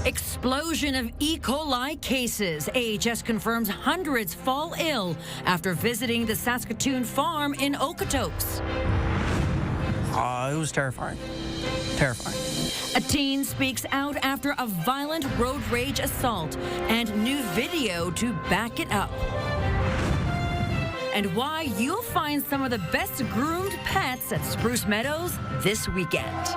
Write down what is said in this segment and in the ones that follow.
Explosion of E. coli cases. AHS confirms hundreds fall ill after visiting the Saskatoon farm in Okotokes. It was terrifying. Terrifying. A teen speaks out after a violent road rage assault and new video to back it up. And why you'll find some of the best groomed pets at Spruce Meadows this weekend.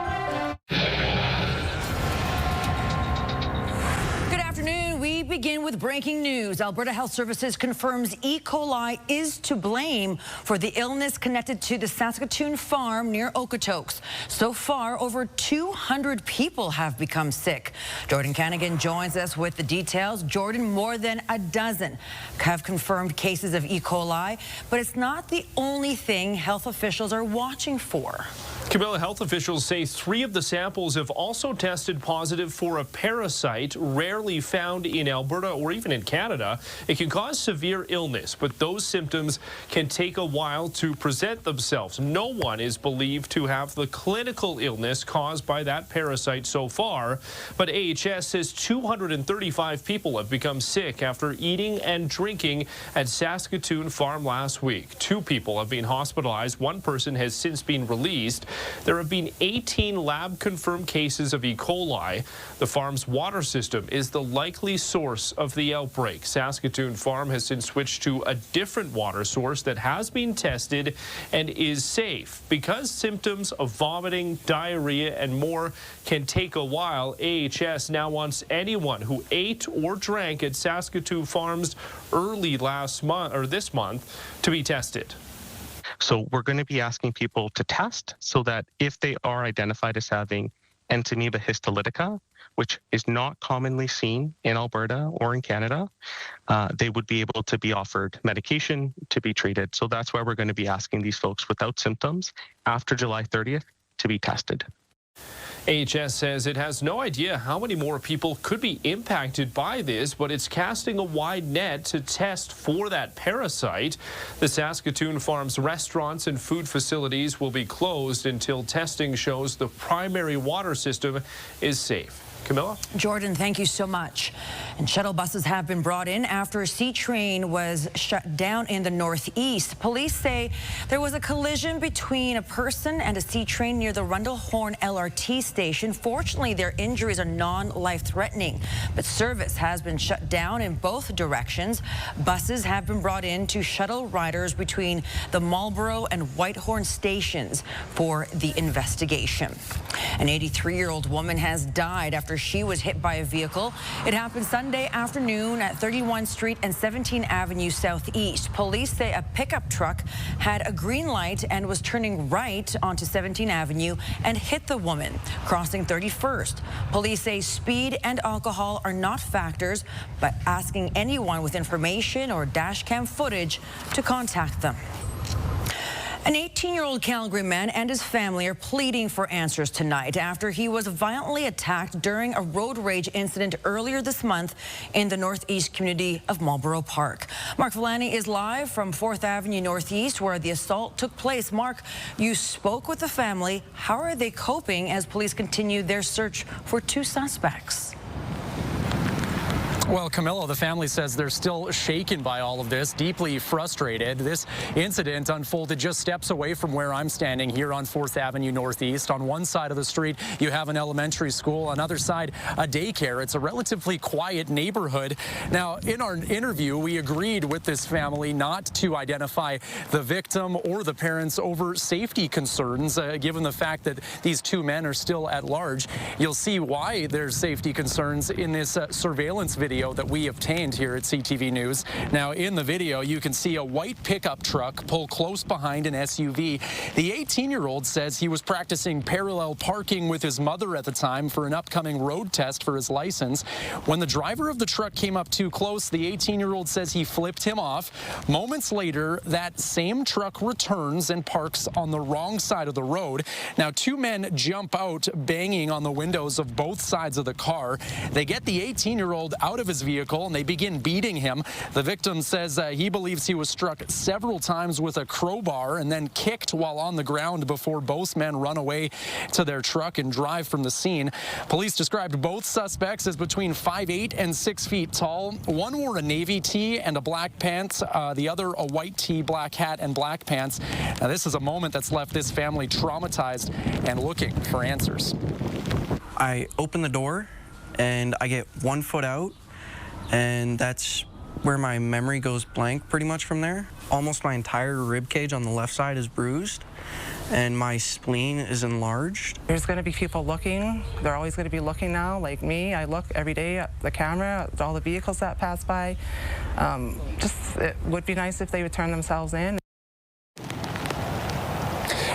We begin with breaking news. Alberta Health Services confirms E. coli is to blame for the illness connected to the Saskatoon farm near Okotokes. So far, over 200 people have become sick. Jordan Canagan joins us with the details. Jordan, more than a dozen have confirmed cases of E. coli, but it's not the only thing health officials are watching for. Camilla, health officials say 3 of the samples have also tested positive for a parasite rarely found in Alberta or even in Canada. It can cause severe illness, but those symptoms can take a while to present themselves. No one is believed to have the clinical illness caused by that parasite so far, but AHS says 235 people have become sick after eating and drinking at Saskatoon farm last week. 2 people have been hospitalized. 1 person has since been released. There have been 18 lab-confirmed cases of E. coli. The farm's water system is the likely source of the outbreak. Saskatoon farm has since switched to a different water source that has been tested and is safe. Because symptoms of vomiting, diarrhea, and more can take a while, AHS now wants anyone who ate or drank at Saskatoon farms early this month to be tested. So we're going to be asking people to test so that if they are identified as having Entamoeba histolytica, which is not commonly seen in Alberta or in Canada, they would be able to be offered medication to be treated. So that's why we're going to be asking these folks without symptoms after July 30th to be tested. AHS says it has no idea how many more people could be impacted by this, but it's casting a wide net to test for that parasite. The Saskatoon farm's restaurants and food facilities will be closed until testing shows the primary water system is safe. Camilla? Jordan, thank you so much. And shuttle buses have been brought in after a C train was shut down in the northeast. Police say there was a collision between a person and a C train near the Rundle Horn LRT station. Fortunately, their injuries are non-life-threatening, but service has been shut down in both directions. Buses have been brought in to shuttle riders between the Marlborough and Whitehorn stations for the investigation. An 83-year-old woman has died after she was hit by a vehicle. It happened Sunday afternoon at 31st Street and 17th Avenue Southeast. Police say a pickup truck had a green light and was turning right onto 17th Avenue and hit the woman crossing 31st. Police say speed and alcohol are not factors, but asking anyone with information or dash cam footage to contact them. An 18-year-old Calgary man and his family are pleading for answers tonight after he was violently attacked during a road rage incident earlier this month in the northeast community of Marlborough Park. Mark Villani is live from 4th Avenue Northeast where the assault took place. Mark, you spoke with the family. How are they coping as police continue their search for 2 suspects? Well, Camilla, the family says they're still shaken by all of this, deeply frustrated. This incident unfolded just steps away from where I'm standing here on 4th Avenue Northeast. On one side of the street, you have an elementary school. On the other side, a daycare. It's a relatively quiet neighborhood. Now, in our interview, we agreed with this family not to identify the victim or the parents over safety concerns, given the fact that these 2 men are still at large. You'll see why there's safety concerns in this surveillance video that we obtained here at CTV News. Now, in the video, you can see a white pickup truck pull close behind an SUV. The 18-year-old says he was practicing parallel parking with his mother at the time for an upcoming road test for his license. When the driver of the truck came up too close, the 18-year-old says he flipped him off. Moments later, that same truck returns and parks on the wrong side of the road. Now, 2 men jump out, banging on the windows of both sides of the car. They get the 18-year-old out of his vehicle, and they begin beating him. The victim says he believes he was struck several times with a crowbar and then kicked while on the ground before both men run away to their truck and drive from the scene. Police described both suspects as between 5'8" and 6 feet tall. One wore a navy tee and a black pants, the other a white tee, black hat, and black pants. Now, this is a moment that's left this family traumatized and looking for answers. I open the door and I get 1 foot out, and that's where my memory goes blank pretty much from there. Almost my entire rib cage on the left side is bruised, and my spleen is enlarged. There's going to be people looking. They're always going to be looking now, like me. I look every day at the camera, at all the vehicles that pass by. It would be nice if they would turn themselves in.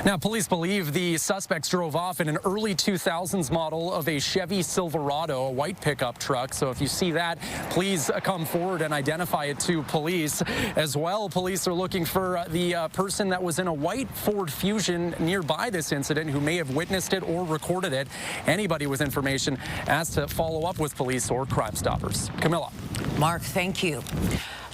Now, police believe the suspects drove off in an early 2000s model of a Chevy Silverado, a white pickup truck. So if you see that, please come forward and identify it to police. As well, police are looking for the person that was in a white Ford Fusion nearby this incident who may have witnessed it or recorded it. Anybody with information asked to follow up with police or Crime Stoppers. Camilla. Mark, thank you.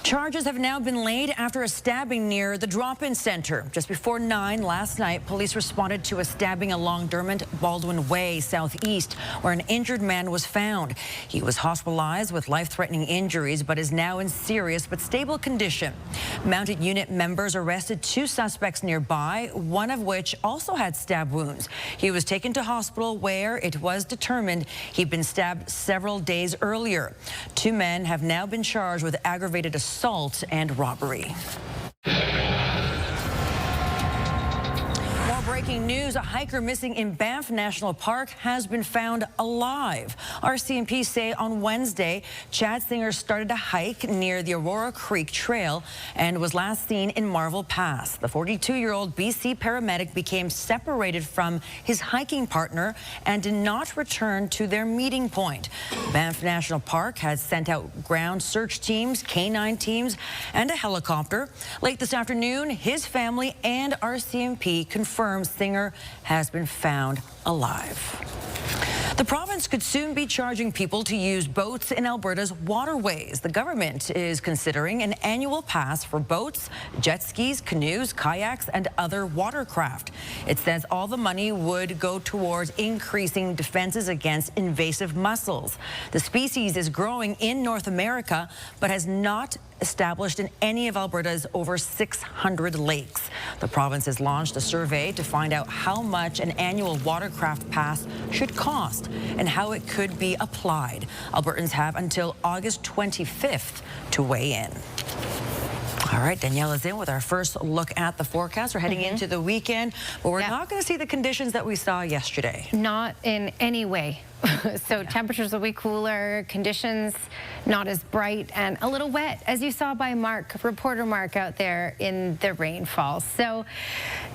Charges have now been laid after a stabbing near the drop-in center. Just before 9 last night, police responded to a stabbing along Dermot Baldwin Way southeast, where an injured man was found. He was hospitalized with life-threatening injuries, but is now in serious but stable condition. Mounted unit members arrested 2 suspects nearby, one of which also had stab wounds. He was taken to hospital where it was determined he'd been stabbed several days earlier. 2 men have now been charged with aggravated assault and robbery. More breaking news, a hiker missing in Banff National Park has been found alive. RCMP say on Wednesday, Chad Singer started a hike near the Aurora Creek Trail and was last seen in Marvel Pass. The 42-year-old BC paramedic became separated from his hiking partner and did not return to their meeting point. Banff National Park has sent out ground search teams, canine teams, and a helicopter. Late this afternoon, his family and RCMP confirmed Singer has been found alive. The province could soon be charging people to use boats in Alberta's waterways. The government is considering an annual pass for boats, jet skis, canoes, kayaks, and other watercraft. It says all the money would go towards increasing defenses against invasive mussels. The species is growing in North America, but has not established in any of Alberta's over 600 lakes. The province has launched a survey to find out how much an annual watercraft pass should cost and how it could be applied. Albertans have until August 25th to weigh in. All right, Danielle is in with our first look at the forecast. We're heading into the weekend, but we're not going to see the conditions that we saw yesterday. Not in any way. So temperatures will be cooler, conditions not as bright, and a little wet, as you saw by reporter Mark out there in the rainfall. So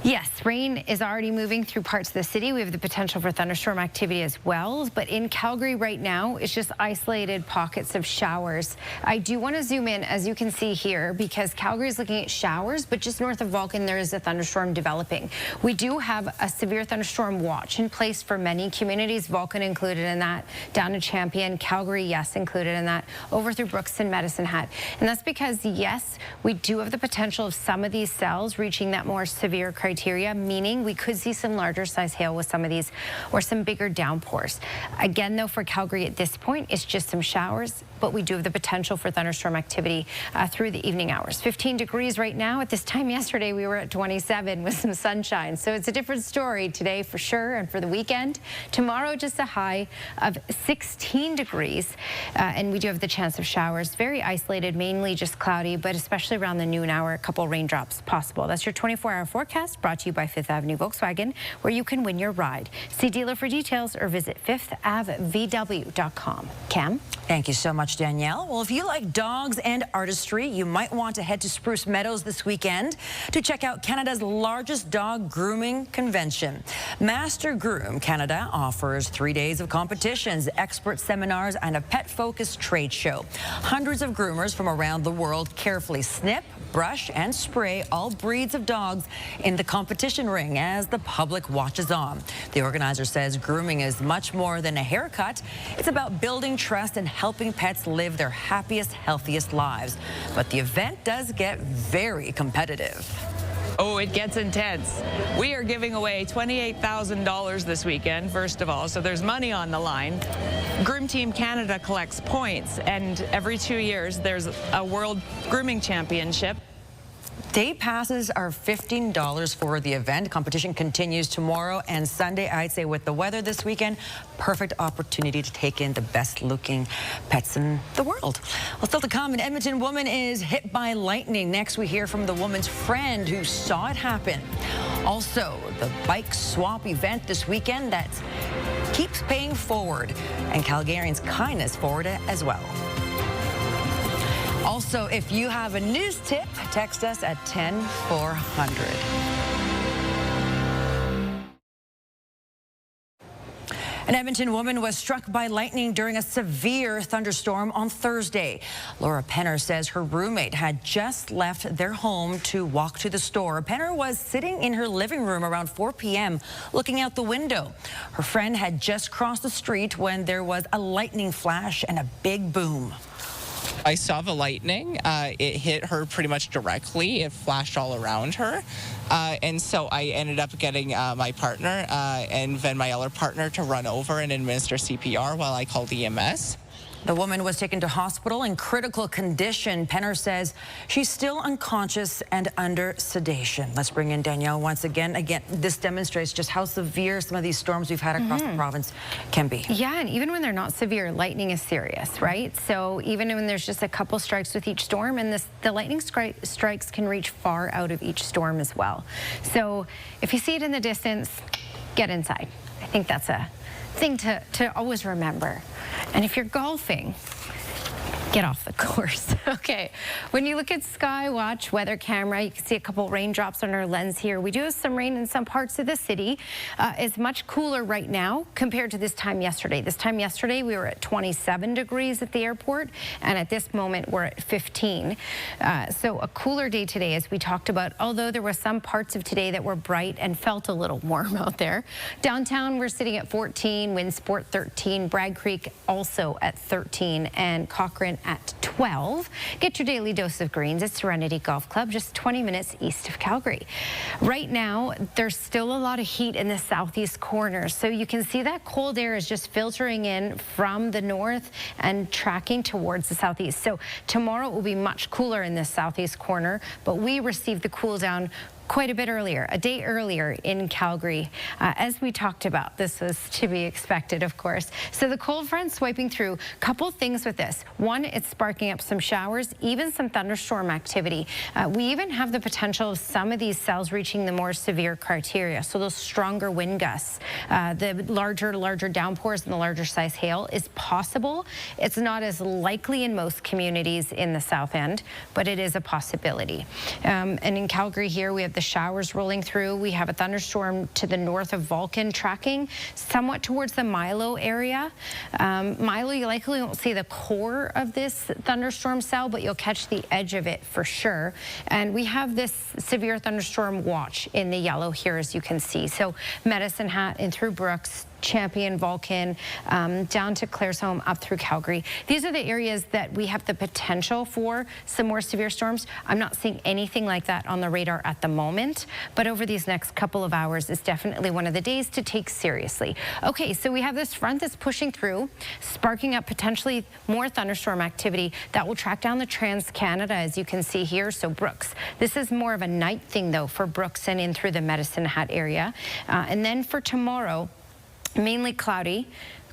yes, rain is already moving through parts of the city. We have the potential for thunderstorm activity as well. But in Calgary right now, it's just isolated pockets of showers. I do want to zoom in, as you can see here, because Calgary is looking at showers, but just north of Vulcan, there is a thunderstorm developing. We do have a severe thunderstorm watch in place for many communities, Vulcan included in that, down to Champion, Calgary, yes, included in that, over through Brookston, Medicine Hat. And that's because, yes, we do have the potential of some of these cells reaching that more severe criteria, meaning we could see some larger size hail with some of these or some bigger downpours. Again, though, for Calgary at this point, it's just some showers, but we do have the potential for thunderstorm activity through the evening hours. 15 degrees right now. At this time yesterday, we were at 27 with some sunshine. So it's a different story today for sure, and for the weekend. Tomorrow, just a high of 16 degrees, and we do have the chance of showers. Very isolated, mainly just cloudy, but especially around the noon hour, a couple raindrops possible. That's your 24-hour forecast, brought to you by Fifth Avenue Volkswagen, where you can win your ride. See dealer for details or visit fifthavvw.com. Cam? Thank you so much, Danielle. Well, if you like dogs and artistry, you might want to head to Spruce Meadows this weekend to check out Canada's largest dog grooming convention. Master Groom Canada offers 3 days of competitions, expert seminars, and a pet-focused trade show. Hundreds of groomers from around the world carefully snip, brush, and spray all breeds of dogs in the competition ring as the public watches on. The organizer says grooming is much more than a haircut. It's about building trust and helping pets live their happiest, healthiest lives. But the event does get very competitive. Oh, it gets intense. We are giving away $28,000 this weekend, first of all, so there's money on the line. Groom Team Canada collects points, and every 2 years there's a World Grooming Championship. Day passes are $15 for the event. Competition continues tomorrow and Sunday. I'd say with the weather this weekend, perfect opportunity to take in the best looking pets in the world. Well, still to come, an Edmonton woman is hit by lightning. Next, we hear from the woman's friend who saw it happen. Also, the bike swap event this weekend that keeps paying forward, and Calgarians' kindness forward as well. Also, if you have a news tip, text us at 10400. An Edmonton woman was struck by lightning during a severe thunderstorm on Thursday. Laura Penner says her roommate had just left their home to walk to the store. Penner was sitting in her living room around 4 p.m. looking out the window. Her friend had just crossed the street when there was a lightning flash and a big boom. I saw the lightning. It hit her pretty much directly. It flashed all around her. And so I ended up getting my partner and then my other partner to run over and administer CPR while I called EMS. The woman was taken to hospital in critical condition. Penner says she's still unconscious and under sedation. Let's bring in Danielle once again. Again, this demonstrates just how severe some of these storms we've had across the province can be. Yeah, and even when they're not severe, lightning is serious, right? So even when there's just a couple strikes with each storm, and the lightning strikes can reach far out of each storm as well. So if you see it in the distance, get inside. I think that's a thing to always remember. And if you're golfing, get off the course. Okay, when you look at Skywatch weather camera, you can see a couple raindrops on our lens here. We do have some rain in some parts of the city. It's much cooler right now compared to this time yesterday. This time yesterday, we were at 27 degrees at the airport, and at this moment, we're at 15. So a cooler day today, as we talked about, although there were some parts of today that were bright and felt a little warm out there. Downtown, we're sitting at 14, Windsport 13, Bragg Creek also at 13, and Cochrane at 12. Get your daily dose of greens at Serenity Golf Club, just 20 minutes east of Calgary. Right now, there's still a lot of heat in the southeast corner, so you can see that cold air is just filtering in from the north and tracking towards the southeast. So tomorrow it will be much cooler in this southeast corner, but we received the cool down quite a bit earlier, a day earlier in Calgary. As we talked about, this was to be expected, of course. So the cold front swiping through. Couple things with this. One, it's sparking up some showers, even some thunderstorm activity. We even have the potential of some of these cells reaching the more severe criteria. So those stronger wind gusts, the larger downpours and the larger size hail is possible. It's not as likely in most communities in the south end, but it is a possibility. And in Calgary here, we have the showers rolling through. We have a thunderstorm to the north of Vulcan tracking somewhat towards the Milo area. Milo, you likely won't see the core of this thunderstorm cell, but you'll catch the edge of it for sure. And we have this severe thunderstorm watch in the yellow here, as you can see. So Medicine Hat and through Brooks, Champion, Vulcan, down to Claresholm, up through Calgary. These are the areas that we have the potential for some more severe storms. I'm not seeing anything like that on the radar at the moment, but over these next couple of hours is definitely one of the days to take seriously. Okay, so we have this front that's pushing through, sparking up potentially more thunderstorm activity that will track down the Trans-Canada, as you can see here. So Brooks, this is more of a night thing though for Brooks and in through the Medicine Hat area. And then for tomorrow, mainly cloudy,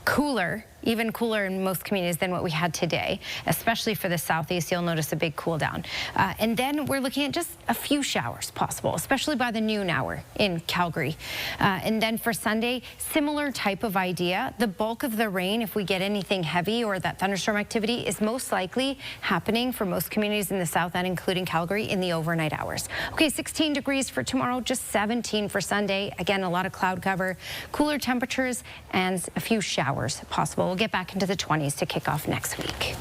cooler, even cooler in most communities than what we had today, especially for the southeast. You'll notice a big cool down. And then we're looking at just a few showers possible, especially by the noon hour in Calgary. And then for Sunday, similar type of idea. The bulk of the rain, if we get anything heavy or that thunderstorm activity, is most likely happening for most communities in the south end, including Calgary, in the overnight hours. Okay, 16 degrees for tomorrow, just 17 for Sunday. Again, a lot of cloud cover, cooler temperatures, and a few showers possible. We'll get back into the 20s to kick off next week.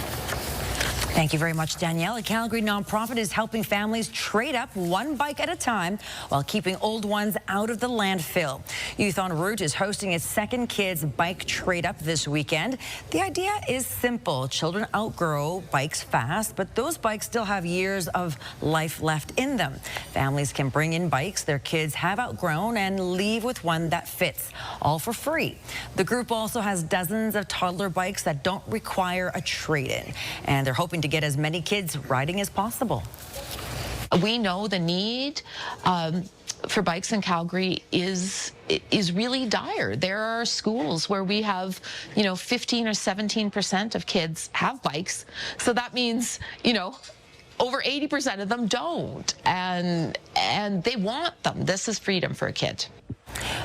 Thank you very much, Danielle. A Calgary nonprofit is helping families trade up one bike at a time while keeping old ones out of the landfill. Youth en Route is hosting its second kids bike trade up this weekend. The idea is simple. Children outgrow bikes fast, but those bikes still have years of life left in them. Families can bring in bikes their kids have outgrown and leave with one that fits, all for free. The group also has dozens of toddler bikes that don't require a trade-in, and they're hoping to get as many kids riding as possible. We know the need for bikes in Calgary is really dire. There are schools where we have, 15 or 17% of kids have bikes. So that means, over 80% of them don't, and they want them. This is freedom for a kid.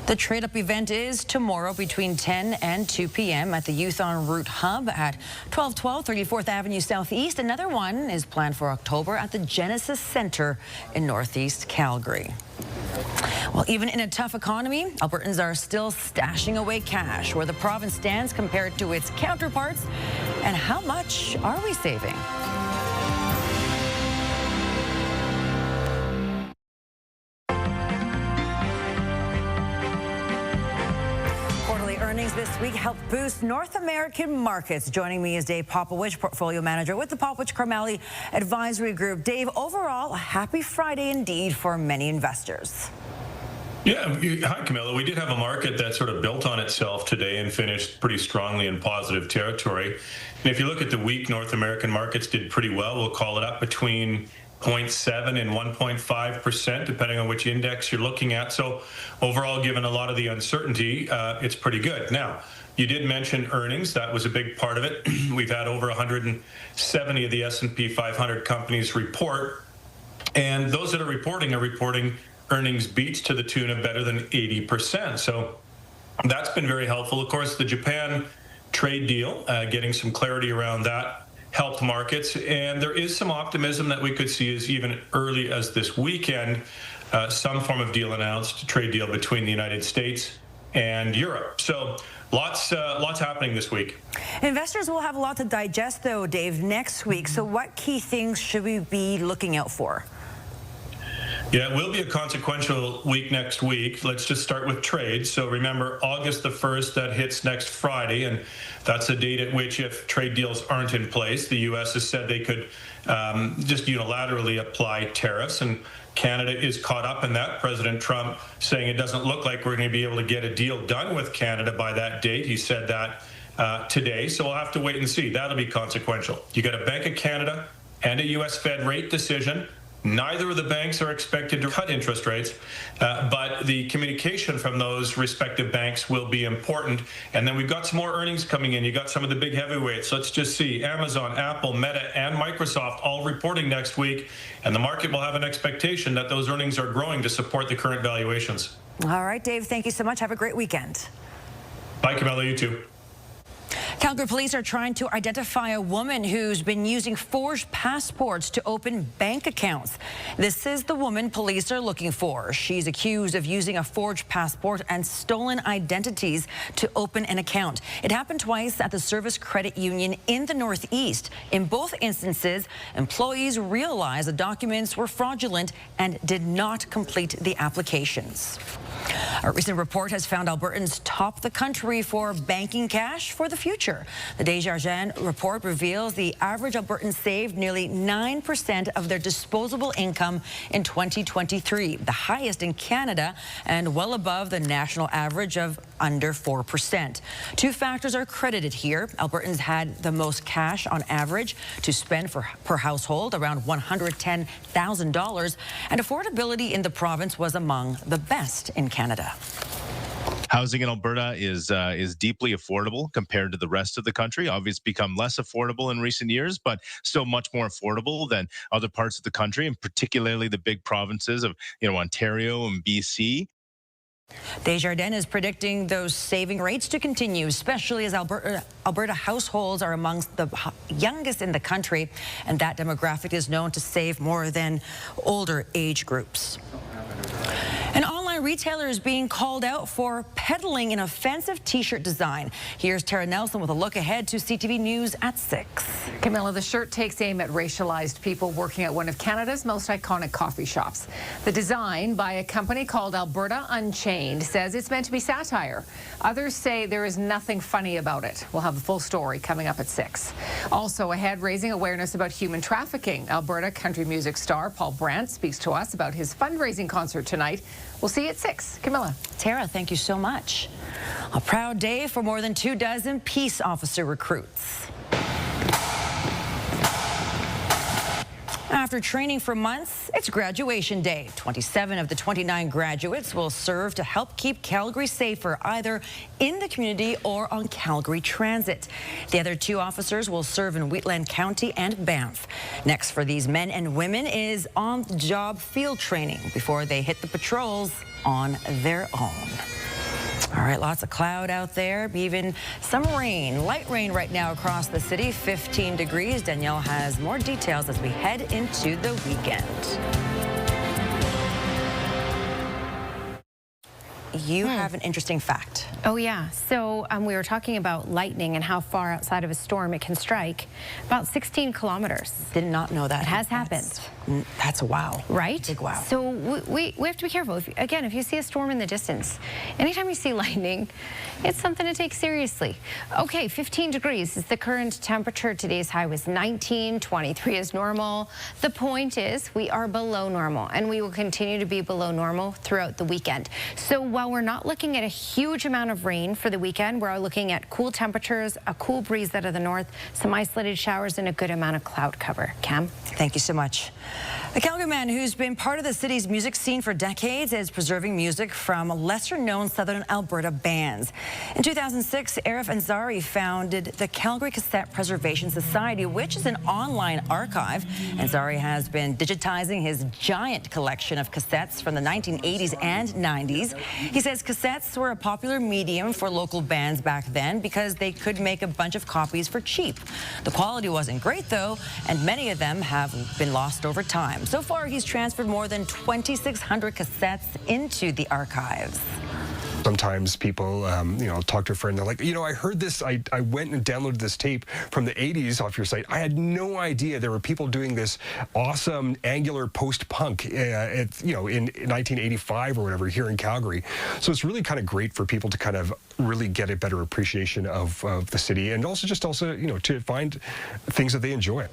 The trade-up event is tomorrow between 10 and 2 p.m. at the Youth en Route Hub at 1212 34th Avenue Southeast. Another one is planned for October at the Genesis Center in Northeast Calgary. Well, even in a tough economy, Albertans are still stashing away cash. Where the province stands compared to its counterparts, and how much are we saving? Earnings this week helped boost North American markets. Joining me is Dave Popowich, Portfolio Manager with the Popowich-Karmali Advisory Group. Dave, overall, a happy Friday indeed for many investors. Yeah, hi, Camilla. We did have a market that sort of built on itself today and finished pretty strongly in positive territory. And if you look at the week, North American markets did pretty well. We'll call it up between 0.7 and 1.5%, depending on which index you're looking at. So overall, given a lot of the uncertainty, it's pretty good. Now, you did mention earnings. That was a big part of it. We've had over 170 of the S&P 500 companies report, and those that are reporting earnings beats to the tune of better than 80%. So that's been very helpful. Of course, the Japan trade deal, getting some clarity around that, helped markets, and there is some optimism that we could see as even early as this weekend, some form of deal announced, trade deal between the United States and Europe. So lots happening this week. Investors will have a lot to digest, though, Dave, next week. So what key things should we be looking out for? Yeah, it will be a consequential week next week. Let's just start with trade. So remember, August the 1st, that hits next Friday, and that's a date at which, if trade deals aren't in place, the U.S. has said they could just unilaterally apply tariffs, and Canada is caught up in that. President Trump saying it doesn't look like we're going to be able to get a deal done with Canada by that date. He said that today, so we'll have to wait and see. That'll be consequential. You got a Bank of Canada and a U.S. Fed rate decision. Neither of the banks are expected to cut interest rates, but the communication from those respective banks will be important. And then we've got some more earnings coming in. You got some of the big heavyweights. Let's just see. Amazon, Apple, Meta, and Microsoft all reporting next week, and the market will have an expectation that those earnings are growing to support the current valuations. All right, Dave, thank you so much. Have a great weekend. Bye, Camilla. You too. Calgary police are trying to identify a woman who's been using forged passports to open bank accounts. This is the woman police are looking for. She's accused of using a forged passport and stolen identities to open an account. It happened twice at the Service Credit Union in the Northeast. In both instances, employees realized the documents were fraudulent and did not complete the applications. A recent report has found Albertans top the country for banking cash for the future. The Desjardins report reveals the average Albertan saved nearly 9% of their disposable income in 2023, the highest in Canada and well above the national average of under 4%. Two factors are credited here. Albertans had the most cash on average to spend per household, around $110,000, and affordability in the province was among the best in Canada. Housing in Alberta is deeply affordable compared to the rest of the country. Obviously, it's become less affordable in recent years, but still much more affordable than other parts of the country, and particularly the big provinces of Ontario and BC. Desjardins is predicting those saving rates to continue, especially as Alberta households are amongst the youngest in the country, and that demographic is known to save more than older age groups. An online retailer is being called out for peddling an offensive T-shirt design. Here's Tara Nelson with a look ahead to CTV News at 6. Camilla, the shirt takes aim at racialized people working at one of Canada's most iconic coffee shops. The design, by a company called Alberta Unchained, says it's meant to be satire. Others say there is nothing funny about it. We'll have the full story coming up at 6. Also ahead, raising awareness about human trafficking. Alberta country music star Paul Brandt speaks to us about his fundraising concert tonight. We'll see you at 6. Camilla. Tara, thank you so much. A proud day for more than 24 peace officer recruits. After training for months, it's graduation day. 27 of the 29 graduates will serve to help keep Calgary safer, either in the community or on Calgary Transit. The other 2 officers will serve in Wheatland County and Banff. Next for these men and women is on-the-job field training before they hit the patrols on their own. All right, lots of cloud out there, even some rain, light rain right now across the city, 15 degrees. Danielle has more details as we head into the weekend. You have an interesting fact. Oh, yeah. So we were talking about lightning and how far outside of a storm it can strike. About 16 kilometers. Did not know that. It has happened. That's a wow. Right? Big wow. So we have to be careful. If you see a storm in the distance, anytime you see lightning, it's something to take seriously. Okay, 15 degrees is the current temperature. Today's high was 19, 23 is normal. The point is we are below normal, and we will continue to be below normal throughout the weekend. So while we're not looking at a huge amount of rain for the weekend, we're looking at cool temperatures, a cool breeze out of the north, some isolated showers, and a good amount of cloud cover. Cam? Thank you so much. A Calgary man who's been part of the city's music scene for decades is preserving music from lesser-known southern Alberta bands. In 2006, Arif Ansari founded the Calgary Cassette Preservation Society, which is an online archive. Ansari has been digitizing his giant collection of cassettes from the 1980s and 90s. He says cassettes were a popular medium for local bands back then because they could make a bunch of copies for cheap. The quality wasn't great, though, and many of them have been lost over time. So far, he's transferred more than 2,600 cassettes into the archives. Sometimes people, talk to a friend, they're like, I heard this, I went and downloaded this tape from the 80s off your site. I had no idea there were people doing this awesome angular post-punk, in 1985 or whatever here in Calgary. So it's really kind of great for people to kind of really get a better appreciation of the city, and also to find things that they enjoy.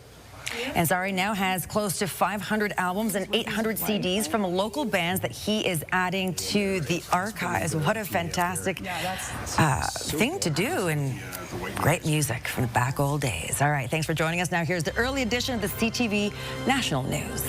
Ansari now has close to 500 albums and 800 CDs from local bands that he is adding to the archives. What a fantastic thing to do, and great music from the back old days. All right, thanks for joining us. Now here's the early edition of the CTV National News.